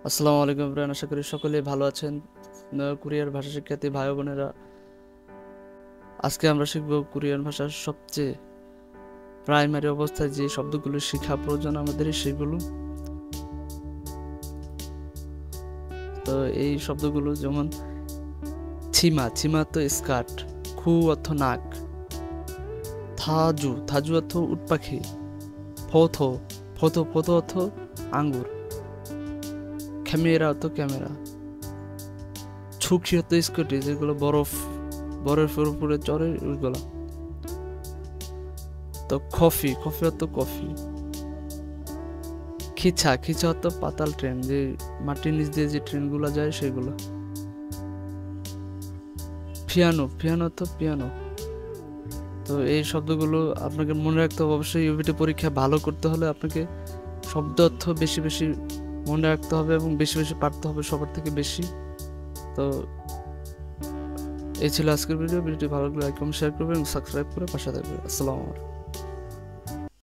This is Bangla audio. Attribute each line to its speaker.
Speaker 1: আসসালামু আলাইকুম এভরিওয়ান, আশা করি সকলেই ভালো আছেন। কোরিয়ার ভাষা শিক্ষার্থী ভাই বোনেরা, আজকে আমরা শিখব কোরিয়ান ভাষার সবচেয়ে প্রাইমারি অবস্থায় যে শব্দগুলো শেখা প্রয়োজন আমাদের সেগুলো। তো এই শব্দগুলো যেমন ছিমা, ছিমা তো স্কার্ট, খু অর্থ নাক, থাজু, থাজু অর্থ উট পাখি, ফোথো, ফোথো, ফোথো অর্থ আঙ্গুর, ক্যামেরা অর্থ ক্যামেরা, ছুকি অর্থ স্কুটি যেগুলো বরফের উপরে চড়ে ওইগুলো। তো কফি, কফি অর্থ কফি, খিচা, খিচা অর্থ পাতাল ট্রেন, যে মাটির নিচ দিয়ে যে ট্রেনগুলো যায় সেগুলো। পিয়ানো, পিয়ানো অর্থ পিয়ানো। তো এই শব্দগুলো আপনাকে মনে রাখতে হবে। অবশ্যই ইউবিটি পরীক্ষা ভালো করতে হলে আপনাকে শব্দ অর্থ বেশি বেশি মনে রাখতে হবে এবং বেশি বেশি পারতে হবে, সবার থেকে বেশি। তো এই ছিল আজকের ভিডিওটি ভালো লাগলে লাইক কমেন্ট শেয়ার করবেন এবং সাবস্ক্রাইব করে পাশে থাকবেন। আসসালামু আলাইকুম।